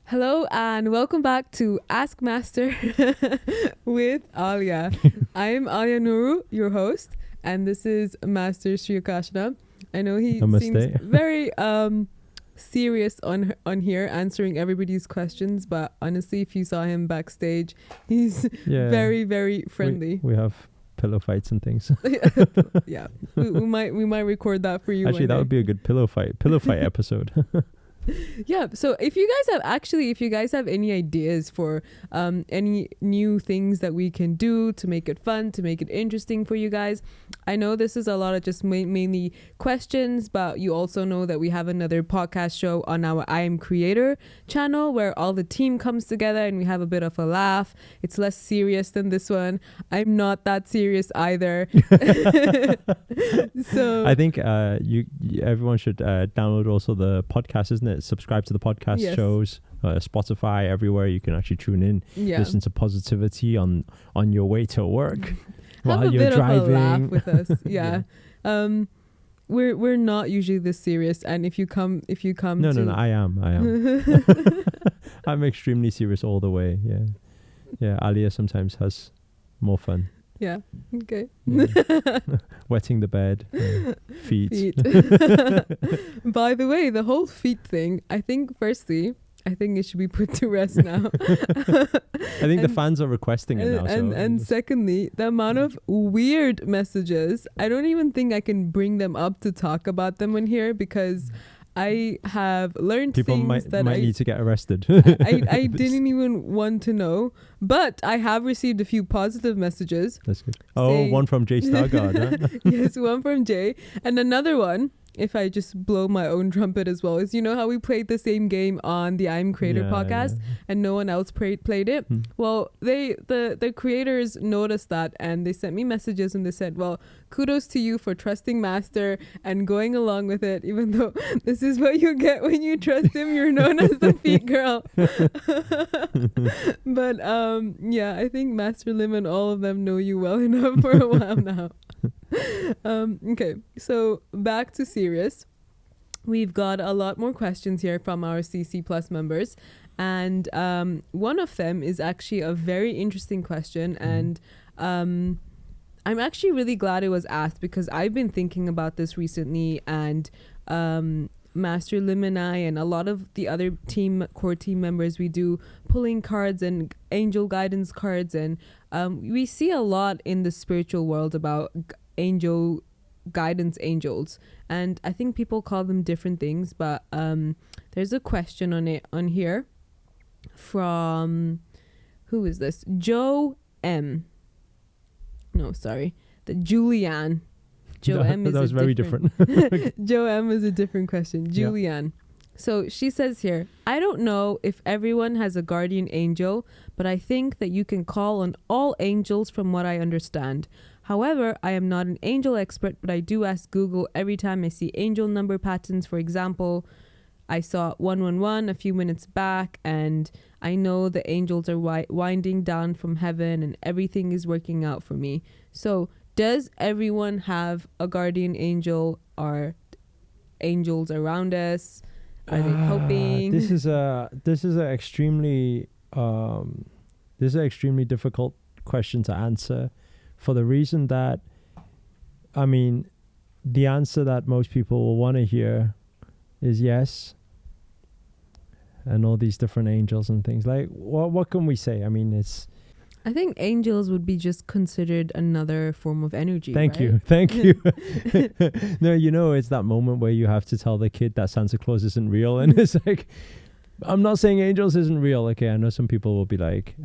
Hello and welcome back to Ask Master with Alia. I'm Alia Nuru, your host, and this is Master Sriyakashna. I know he Namaste. seems very serious on here answering everybody's questions, but honestly, if you saw him backstage, he's very, very friendly. We have pillow fights and things. Yeah, we might record that for you. Actually, that would be a good pillow fight episode. Yeah, so if you guys have any ideas for any new things that we can do to make it fun, to make it interesting for you guys, I know this is a lot of just mainly questions, but you also know that we have another podcast show on our I Am Creator channel where all the team comes together and we have a bit of a laugh. It's less serious than this one. I'm not that serious either. So I think everyone should download also the podcast, isn't it? Subscribe to the podcast shows, Spotify, everywhere you can actually tune in, listen to positivity on your way to work while you're driving. Have a bit of a laugh with us. We're not usually this serious, and if you come No, I am I'm extremely serious all the way. Alia sometimes has more fun. Yeah. Okay. Wetting the bed. Feet. By the way, the whole feet thing, I think it should be put to rest now. I think the fans are requesting it now. And secondly, the amount of weird messages, I don't even think I can bring them up to talk about them on here because I have learned people things that might need to get arrested. I didn't even want to know, but I have received a few positive messages. That's good. One from Jay Stargard. Huh? Yes, one from Jay, and another one, if I just blow my own trumpet as well, is how we played the same game on the I'm Creator podcast and no one else played it. Well, the creators noticed that and they sent me messages and they said, well, kudos to you for trusting Master and going along with it, even though this is what you get when you trust him. You're known as the feet girl. But I think Master Lim and all of them know you well enough for a while now. Okay, so back to serious. We've got a lot more questions here from our CC Plus members, and one of them is actually a very interesting question, and I'm actually really glad it was asked because I've been thinking about this recently, and Master Lim and I and a lot of the other core team members, we do pulling cards and angel guidance cards, and we see a lot in the spiritual world about angel guidance angels, and I think people call them different things, but there's a question on here from, who is this? Joe M. No, sorry, the Julianne. Joe M is that was very different. Joe M is a different question. Julianne. So she says here, I don't know if everyone has a guardian angel, but I think that you can call on all angels from what I understand. However, I am not an angel expert, but I do ask Google every time I see angel number patterns. For example, I saw 111 a few minutes back, and I know the angels are winding down from heaven and everything is working out for me. So does everyone have a guardian angel? Are angels around us? Are they helping? This is an extremely difficult question to answer, for the reason that, I mean, the answer that most people will want to hear is yes, and all these different angels and things. Like, what can we say? I mean, I think angels would be just considered another form of energy. Thank you. No, it's that moment where you have to tell the kid that Santa Claus isn't real, and it's like, I'm not saying angels isn't real. Okay, I know some people will be like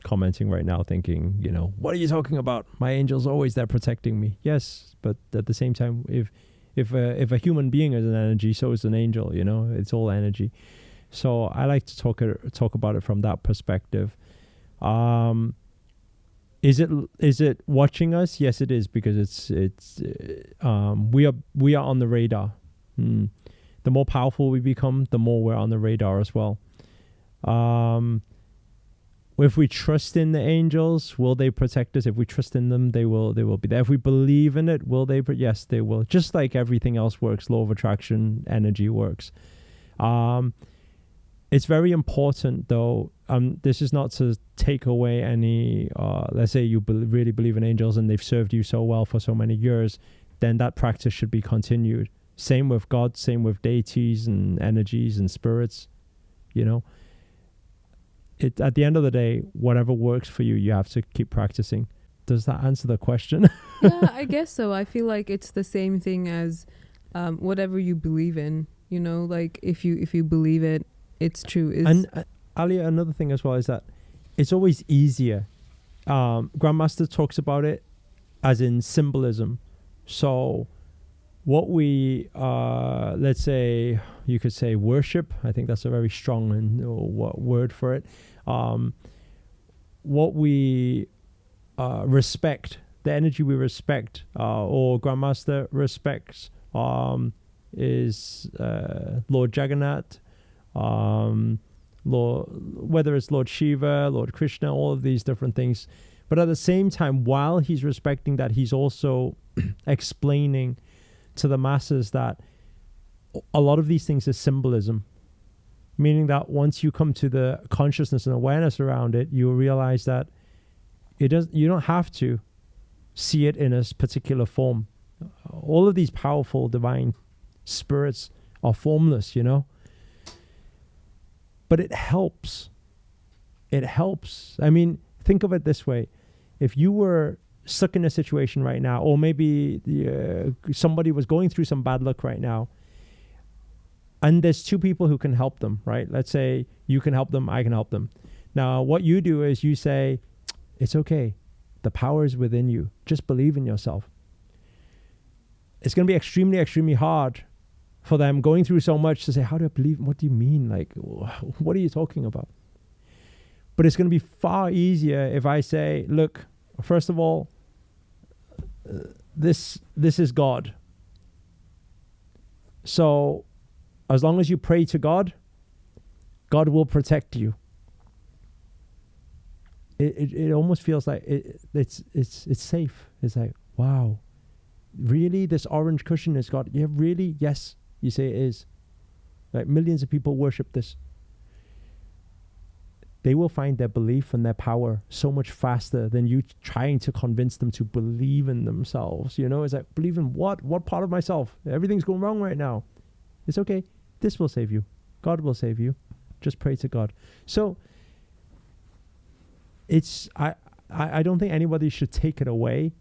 commenting right now thinking, what are you talking about? My angel's always there protecting me. Yes, but at the same time, if a human being is an energy, so is an angel, it's all energy. So I like to talk about it from that perspective. Is it watching us? Yes, it is, because we are on the radar. The more powerful we become, the more we're on the radar as well. If we trust in the angels, will they protect us? If we trust in them, they will be there. If we believe in it, will they? Yes, they will. Just like everything else works, law of attraction, energy works. It's very important, though. This is not to take away any. Let's say you really believe in angels and they've served you so well for so many years, then that practice should be continued. Same with God, same with deities and energies and spirits. You know, at the end of the day, whatever works for you, you have to keep practicing. Does that answer the question? Yeah, I guess so. I feel like it's the same thing as whatever you believe in. You know, like if you believe it, it's true. And Ali, another thing as well is that it's always easier. Grandmaster talks about it as in symbolism. So what we, let's say, you could say worship. I think that's a very strong word for it. What we respect, the energy we respect, or Grandmaster respects, is Lord Jagannath, Lord, whether it's Lord Shiva, Lord Krishna, all of these different things. But at the same time, while he's respecting that, he's also explaining to the masses that a lot of these things is symbolism, meaning that once you come to the consciousness and awareness around it, you realize that you don't have to see it in a particular form. All of these powerful divine spirits are formless, you know. But it helps. It helps. I mean, think of it this way. If you were stuck in a situation right now, or maybe somebody was going through some bad luck right now, and there's two people who can help them, right? Let's say you can help them, I can help them. Now, what you do is you say, it's okay. The power is within you. Just believe in yourself. It's going to be extremely, extremely hard for them going through so much to say, how do I believe? What do you mean? Like, what are you talking about? But it's going to be far easier if I say, look, first of all, this is God. So as long as you pray to God, God will protect you. It almost feels like it's safe. It's like, wow, really? This orange cushion is God? Yeah, really? Yes, you say it is. Like millions of people worship this. They will find their belief and their power so much faster than you trying to convince them to believe in themselves. You know, it's like, believe in what? What part of myself? Everything's going wrong right now. It's okay. This will save you. God will save you. Just pray to God. So I don't think anybody should take it away.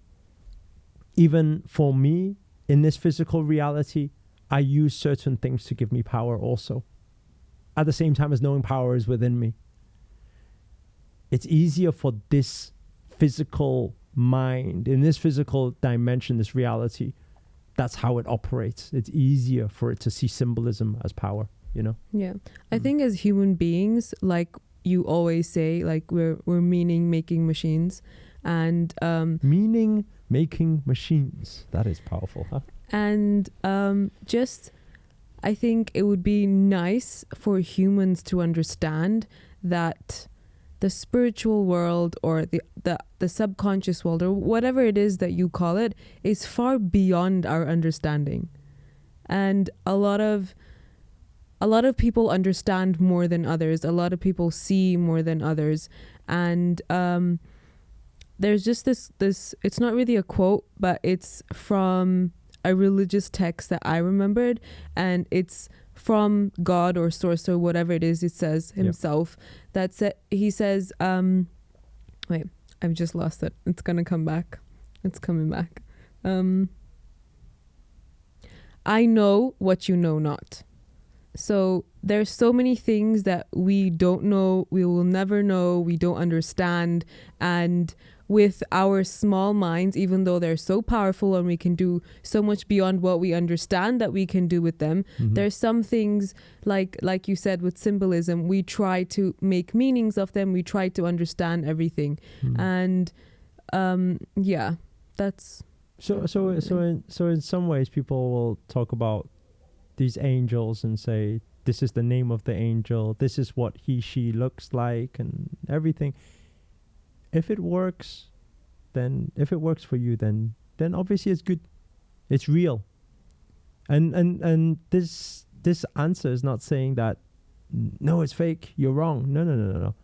Even for me, in this physical reality, I use certain things to give me power also. At the same time as knowing power is within me. It's easier for this physical mind, in this physical dimension, this reality. That's how it operates. It's easier for it to see symbolism as power, you know? Yeah. I think as human beings, like you always say, like we're meaning-making machines. And meaning-making machines. That is powerful, huh? And just, I think it would be nice for humans to understand that the spiritual world or the subconscious world or whatever it is that you call it is far beyond our understanding. And a lot of people understand more than others. A lot of people see more than others. And there's just this it's not really a quote, but it's from a religious text that I remembered, and it's from God or source or whatever it is. It says himself. That's it. He says, wait, I've just lost it. It's gonna come back. It's coming back. I know what you know not. So there's so many things that we don't know, we will never know, we don't understand. And with our small minds, even though they're so powerful and we can do so much beyond what we understand that we can do with them, there's some things like you said with symbolism, we try to make meanings of them, we try to understand everything. And yeah, that's so in some ways people will talk about these angels and say, this is the name of the angel, this is what she looks like and everything. If it works for you, then obviously it's good. It's real. And this answer is not saying that no, it's fake, you're wrong. No.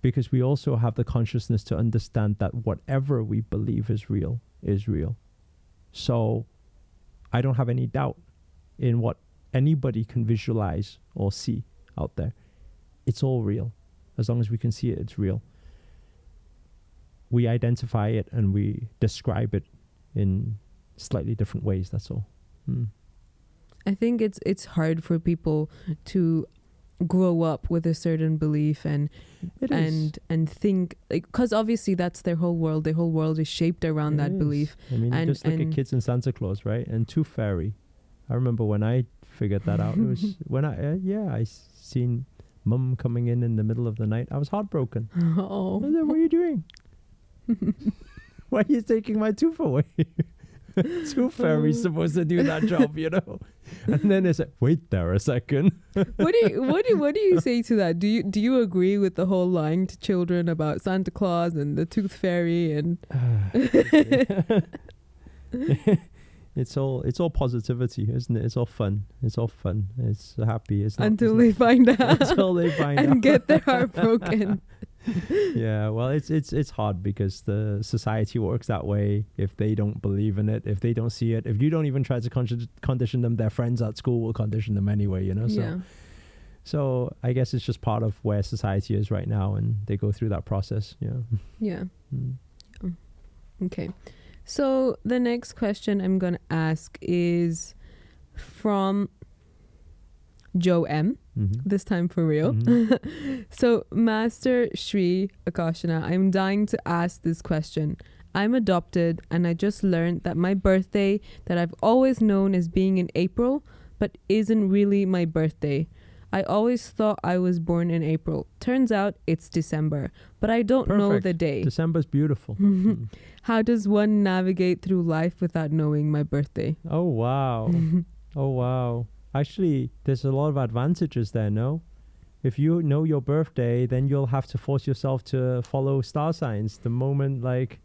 Because we also have the consciousness to understand that whatever we believe is real is real. So I don't have any doubt in what anybody can visualize or see out there. It's all real. As long as we can see it, it's real. We identify it and we describe it in slightly different ways, that's all. I think it's hard for people to grow up with a certain belief and think, like, because obviously that's their whole world. Their whole world is shaped around that belief. I mean, just look at kids and Santa Claus, right? And Tooth Fairy. I remember when I figured that out. It was when I seen Mum coming in the middle of the night. I was heartbroken. Oh, I said, what are you doing? Why are you taking my tooth away? Tooth Fairy's supposed to do that job, you know. And then it's like, wait there a second. what do you say to that? Do you agree with the whole lying to children about Santa Claus and the Tooth Fairy and? It's all positivity, isn't it? It's all fun. It's happy. It's not, until they find out. Until they find out and get their heart broken. Yeah, well, it's hard because the society works that way. If they don't believe in it, if they don't see it, if you don't even try to condition them, their friends at school will condition them anyway, you know. So I guess it's just part of where society is right now, and they go through that process. Yeah. Okay. So the next question I'm gonna ask is from Joe M. This time for real. So, Master Shri Akashana, I'm dying to ask this question. I'm adopted and I just learned that my birthday that I've always known as being in April, but isn't really my birthday. I always thought I was born in April. Turns out it's December, but I don't know the day. December's beautiful. How does one navigate through life without knowing my birthday? Oh, wow. Oh, wow. Actually, there's a lot of advantages there, no? If you know your birthday, then you'll have to force yourself to follow star signs. The moment, like,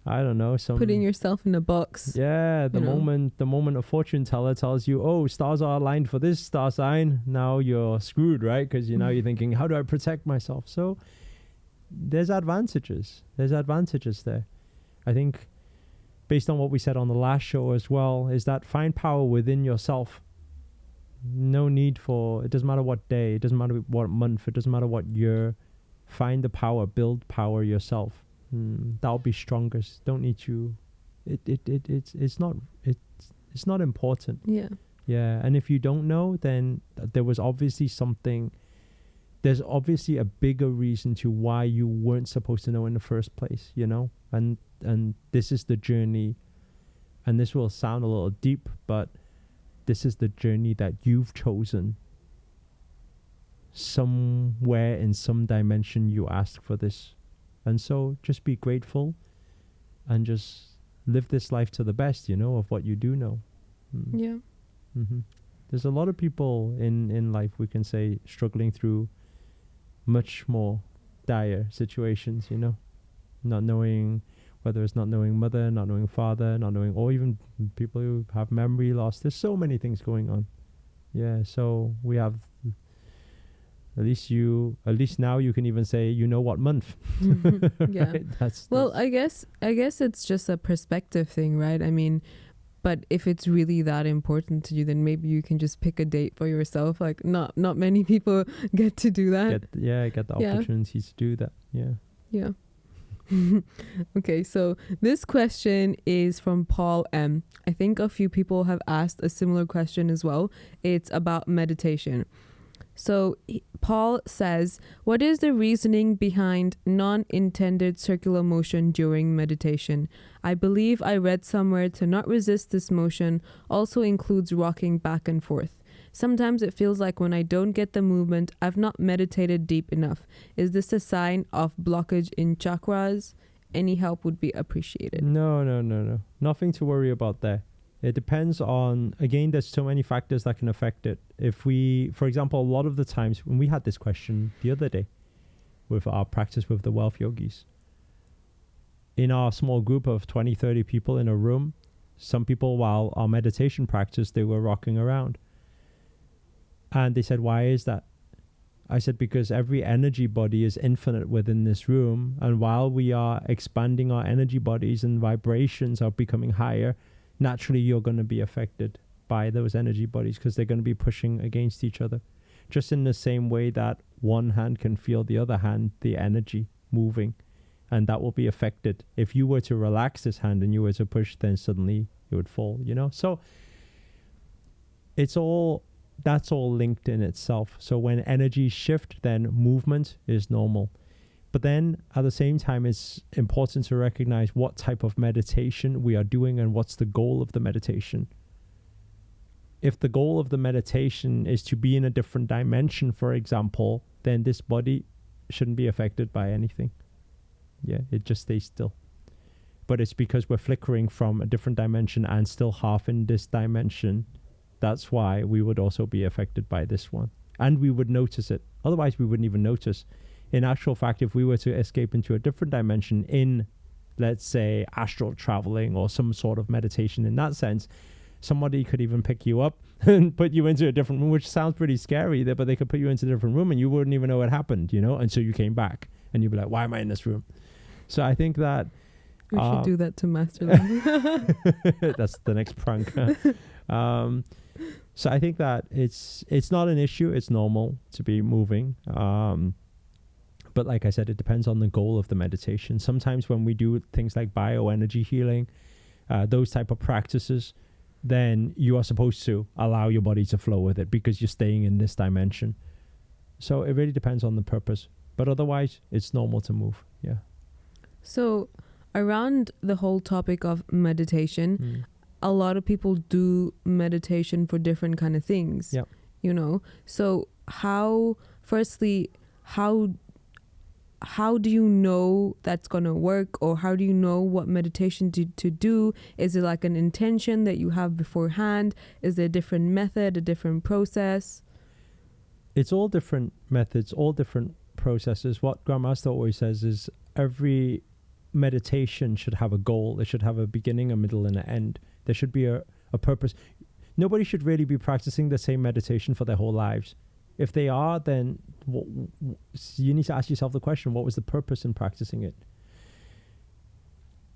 I don't know, putting yourself in a box. Yeah, the moment a fortune teller tells you, oh, stars are aligned for this star sign, now you're screwed, right? Because now you're thinking, how do I protect myself? So there's advantages. There's advantages there. I think based on what we said on the last show as well, is that find power within yourself. No need for, it doesn't matter what day, it doesn't matter what month, it doesn't matter what year. Find the power, build power yourself. That'll be strongest. Don't need you. It's not important. Yeah. And if you don't know, then there was obviously something. There's obviously a bigger reason to why you weren't supposed to know in the first place, you know. And this is the journey. And this will sound a little deep, but this is the journey that you've chosen. Somewhere in some dimension, you asked for this. And so just be grateful and just live this life to the best, you know, of what you do know. Yeah. There's a lot of people in life, we can say, struggling through much more dire situations, you know, not knowing, whether it's not knowing mother, not knowing father, not knowing, or even people who have memory loss. There's so many things going on. Yeah, so we have, at least now you can even say, you know what month. Yeah. Right? That's I guess it's just a perspective thing, right? I mean, but if it's really that important to you, then maybe you can just pick a date for yourself. Like not many people get to do that. Get the opportunity to do that. Yeah. Okay, so this question is from Paul M. I think a few people have asked a similar question as well. It's about meditation. So Paul says, what is the reasoning behind non-intended circular motion during meditation? I believe I read somewhere to not resist this motion also includes rocking back and forth. Sometimes it feels like when I don't get the movement, I've not meditated deep enough. Is this a sign of blockage in chakras? Any help would be appreciated. No. Nothing to worry about there. It depends on, again, there's so many factors that can affect it. If we, for example, a lot of the times when we had this question the other day with our practice with the wealth yogis, in our small group of 20, 30 people in a room, some people, while our meditation practice, they were rocking around. And they said, why is that? I said, because every energy body is infinite within this room. And while we are expanding our energy bodies and vibrations are becoming higher, naturally you're going to be affected by those energy bodies because they're going to be pushing against each other. Just in the same way that one hand can feel the other hand, the energy moving, and that will be affected. If you were to relax this hand and you were to push, then suddenly it would fall, you know? So that's all linked in itself. So when energies shift, then movement is normal. But then at the same time, it's important to recognize what type of meditation we are doing and what's the goal of the meditation. If the goal of the meditation is to be in a different dimension, for example, then this body shouldn't be affected by anything. Yeah, it just stays still. But it's because we're flickering from a different dimension and still half in this dimension. That's why we would also be affected by this one. And we would notice it. Otherwise, we wouldn't even notice. In actual fact, if we were to escape into a different dimension in, let's say, astral traveling or some sort of meditation in that sense, somebody could even pick you up and put you into a different room, which sounds pretty scary there, but they could put you into a different room and you wouldn't even know what happened, you know? And so you came back and you'd be like, why am I in this room? So I think that... We should do that to Master Lemon. That's the next prank. So I think that it's not an issue. It's normal to be moving. But like I said, it depends on the goal of the meditation. Sometimes when we do things like bioenergy healing, those type of practices, then you are supposed to allow your body to flow with it because you're staying in this dimension. So it really depends on the purpose. But otherwise, it's normal to move. Yeah. So around the whole topic of meditation, a lot of people do meditation for different kind of things. Yeah. You know, so how do you know that's gonna work, or how do you know what meditation to do? Is it like an intention that you have beforehand? Is there a different method, a different process? It's all different methods, all different processes. What Grandmaster always says is every meditation should have a goal. It should have a beginning, a middle, and an end. There should be a purpose. Nobody should really be practicing the same meditation for their whole lives. If they are, then you need to ask yourself the question, what was the purpose in practicing it?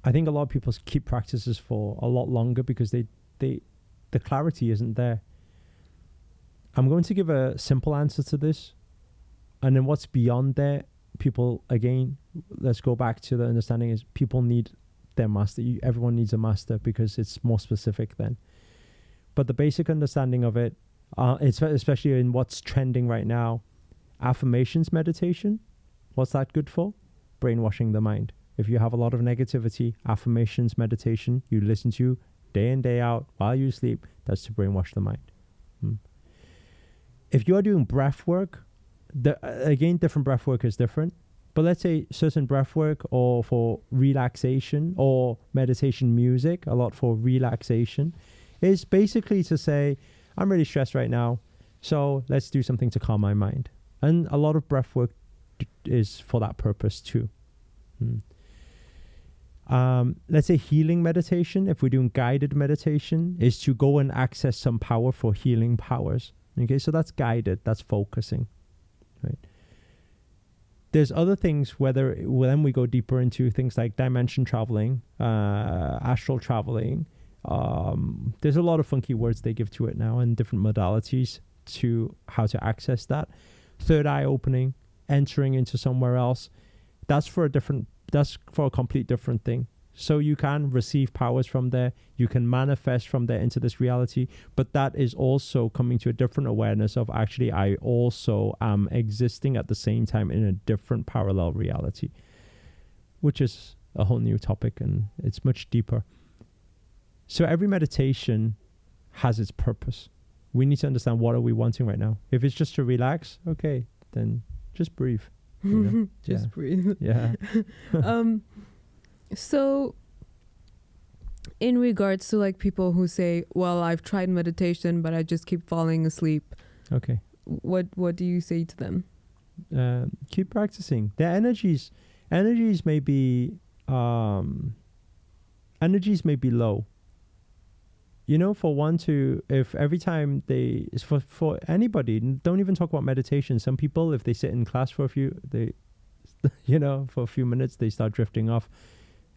I think a lot of people keep practices for a lot longer because the clarity isn't there. I'm going to give a simple answer to this. And then what's beyond there, people, again, let's go back to the understanding is people need their master. Everyone needs a master because it's more specific then. But the basic understanding of it, it's especially in what's trending right now, affirmations meditation, what's that good for? Brainwashing the mind. If you have a lot of negativity, affirmations meditation, you listen to day in, day out while you sleep, that's to brainwash the mind. If you are doing breath work, again, different breath work is different. But let's say certain breath work or for relaxation or meditation music, a lot for relaxation, is basically to say, I'm really stressed right now, so let's do something to calm my mind. And a lot of breath work is for that purpose too. Let's say healing meditation, if we're doing guided meditation, is to go and access some power for healing powers. Okay, so that's guided, that's focusing, right? There's other things, then we go deeper into things like dimension traveling, astral traveling. There's a lot of funky words they give to it now and different modalities to how to access that. Third eye opening, entering into somewhere else. That's for a complete different thing. So you can receive powers from there. You can manifest from there into this reality. But that is also coming to a different awareness of actually I also am existing at the same time in a different parallel reality, which is a whole new topic and it's much deeper. So every meditation has its purpose. We need to understand what are we wanting right now. If it's just to relax, okay, then just breathe. You know? Just breathe. Yeah. So in regards to like people who say, well, I've tried meditation, but I just keep falling asleep. Okay. What do you say to them? Keep practicing. Their energies may be low. if every time it's for anybody, don't even talk about meditation. Some people, if they sit in class for for a few minutes, they start drifting off.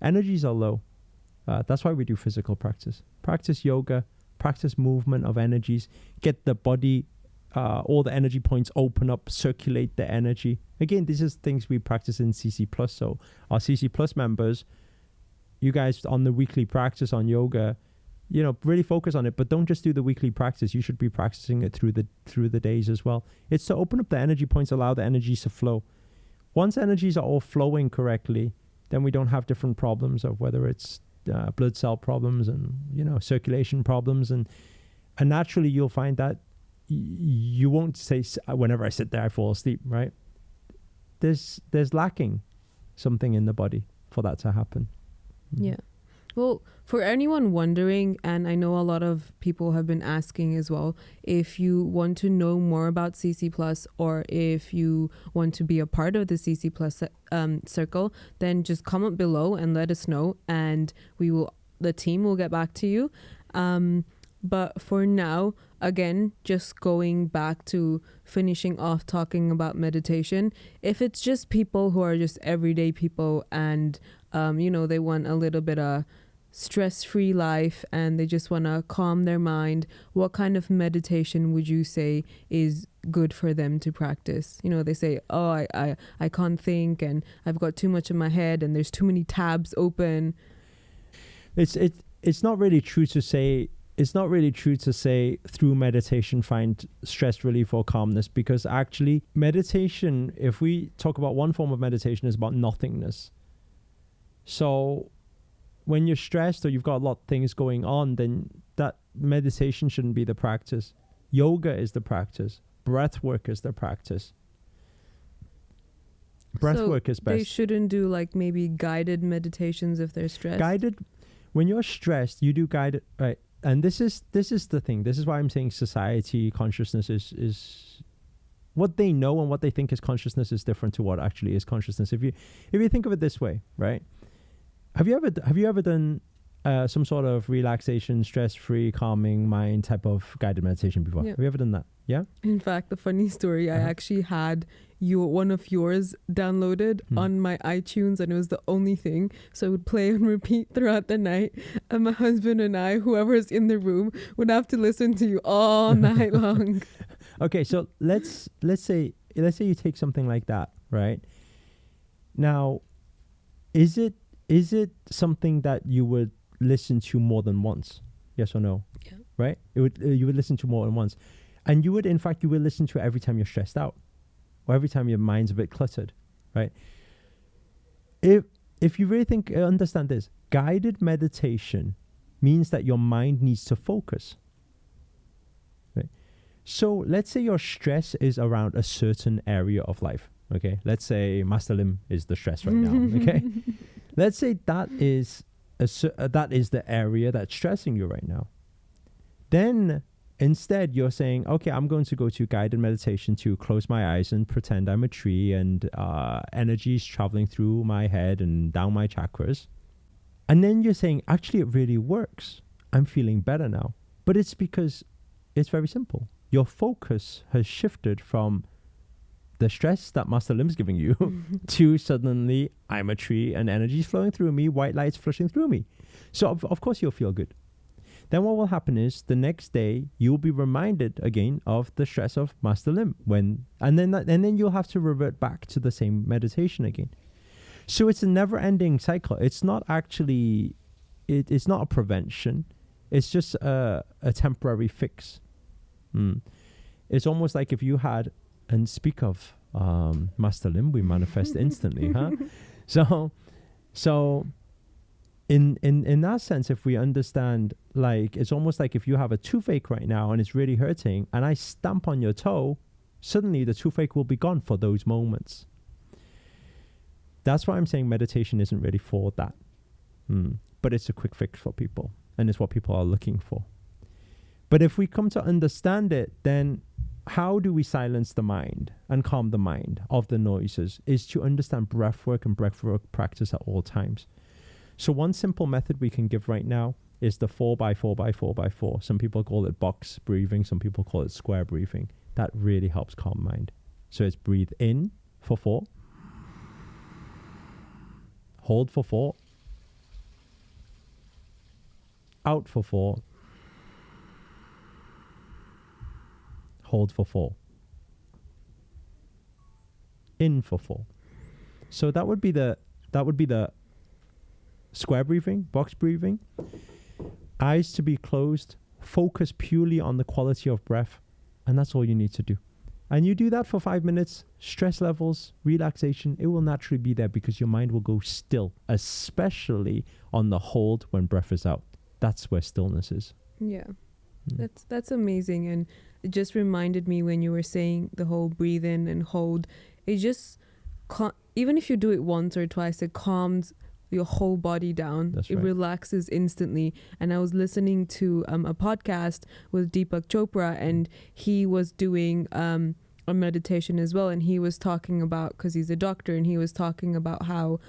Energies are low. That's why we do physical practice. Practice yoga, practice movement of energies, get the body, all the energy points open up, circulate the energy. Again, these are things we practice in CC Plus. So our CC Plus members, you guys on the weekly practice on yoga, really focus on it, but don't just do the weekly practice. You should be practicing it through the days as well. It's to open up the energy points, allow the energies to flow. Once energies are all flowing correctly, then we don't have different problems of whether it's blood cell problems and circulation problems, and naturally you'll find that you won't say, whenever I sit there I fall asleep, right? There's lacking something in the body for that to happen. Yeah. Well, for anyone wondering, and I know a lot of people have been asking as well, if you want to know more about CC Plus, or if you want to be a part of the CC Plus circle, then just comment below and let us know, and the team will get back to you. But for now, again, just going back to finishing off talking about meditation, if it's just people who are just everyday people and they want a little bit of stress-free life and they just want to calm their mind, what kind of meditation would you say is good for them to practice? They say, oh, I can't think, and I've got too much in my head, and there's too many tabs open. It's not really true to say through meditation find stress relief or calmness, because actually meditation, if we talk about one form of meditation, is about nothingness. So when you're stressed or you've got a lot of things going on, then that meditation shouldn't be the practice. Yoga is the practice. Breath work is the practice. Breath work is best. They shouldn't do maybe guided meditations if they're stressed. When you're stressed, you do guided, right? And this is the thing. This is why I'm saying society consciousness is what they know, and what they think is consciousness is different to what actually is consciousness. If you think of it this way, right? Have you ever done some sort of relaxation, stress-free, calming mind type of guided meditation before? Yeah. Have you ever done that? Yeah. In fact, the funny story, I actually had one of yours downloaded on my iTunes, and it was the only thing. So it would play and repeat throughout the night, and my husband and I, whoever's in the room, would have to listen to you all night long. Okay, so let's say you take something like that, right? Now, is it something that you would listen to more than once? Yes or no? Yeah. Right? You would listen to more than once. And you would listen to it every time you're stressed out, or every time your mind's a bit cluttered, right? If you really understand this, guided meditation means that your mind needs to focus. Right? So let's say your stress is around a certain area of life. Okay, let's say Master Lim is the stress right now. Okay, let's say that is the area that's stressing you right now. Then instead you're saying, okay, I'm going to go to guided meditation to close my eyes and pretend I'm a tree, and energy is traveling through my head and down my chakras. And then you're saying, actually, it really works. I'm feeling better now. But it's because it's very simple. Your focus has shifted from the stress that Master Lim's giving you to suddenly, I'm a tree and energy's flowing through me, white light's flushing through me. So of course you'll feel good. Then what will happen is the next day you'll be reminded again of the stress of Master Lim, and then you'll have to revert back to the same meditation again. So it's a never-ending cycle. It's not actually, it's not a prevention. It's just a temporary fix. It's almost like if you had, and speak of Master Lim, we manifest instantly, huh? So in that sense, if we understand, it's almost like if you have a toothache right now and it's really hurting, and I stamp on your toe, suddenly the toothache will be gone for those moments. That's why I'm saying meditation isn't really for that. But it's a quick fix for people, and it's what people are looking for. But if we come to understand it, then how do we silence the mind and calm the mind of the noises is to understand breath work and breath work practice at all times. So one simple method we can give right now is the 4x4x4x4. Some people call it box breathing. Some people call it square breathing. That really helps calm mind. So it's breathe in for 4. Hold for 4. Out for 4. Hold for 4. In for 4. So that would be the square breathing, box breathing. Eyes to be closed. Focus purely on the quality of breath, and that's all you need to do. And you do that for 5 minutes. Stress levels, relaxation, it will naturally be there because your mind will go still, especially on the hold when breath is out. That's where stillness is. Yeah. That's amazing. And it just reminded me when you were saying the whole breathe in and hold, it just even if you do it once or twice, it calms your whole body down. That's it right. relaxes instantly. And I was listening to a podcast with Deepak Chopra, and he was doing a meditation as well, and he was talking about, because he's a doctor, and he was talking about how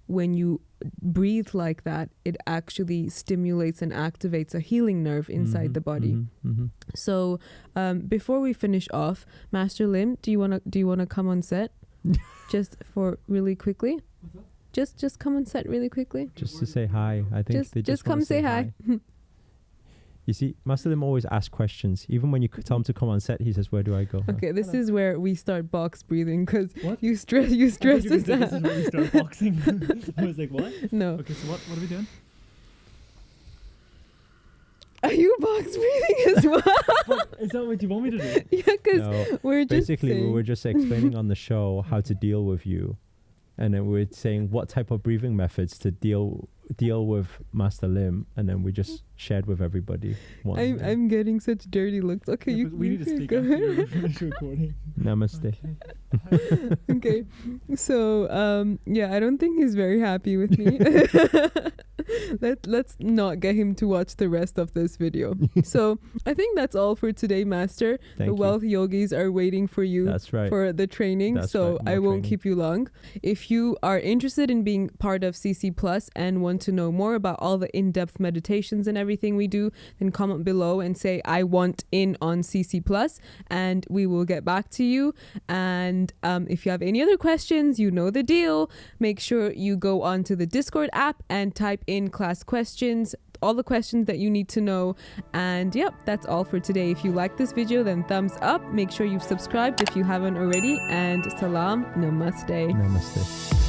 when you breathe like that, it actually stimulates and activates a healing nerve inside the body. So before we finish off, Master Lim, do you wanna come on set just for really quickly? Just come on set really quickly. Just to say hi. I think they just wanna come say hi. You see, Master Lim always asks questions. Even when you tell him to come on set, he says, "Where do I go?" Okay, this is where we start box breathing, because What? you stress I us thought you were gonna say out. this is where we start boxing. I was like, what? No. Okay, so what are we doing? Are you box breathing as well? Is that what you want me to do? Yeah, because No, we're just basically, we saying. were just explaining on the show how to deal with you. And then we're saying what type of breathing methods to deal with Master Lim, and then we just shared with everybody. I'm getting such dirty looks. Okay, Yeah, you but we need to can speak go after ahead. you finish recording. Namaste. Okay, so yeah, I don't think he's very happy with me. Let's not get him to watch the rest of this video. So I think that's all for today, Master. Thank The you. wealth yogis are waiting for you. That's right. For the training. That's So right, more I won't training. keep you long. If you are interested in being part of CC Plus and want to know more about all the in-depth meditations and everything we do, then comment below and say I want in on CC Plus, and we will get back to you. And if you have any other questions, you know the deal. Make sure you go onto the Discord app and type in class questions, all the questions that you need to know. And yep, that's all for today. If you like this video, then thumbs up. Make sure you've subscribed if you haven't already. And salam, namaste. Namaste.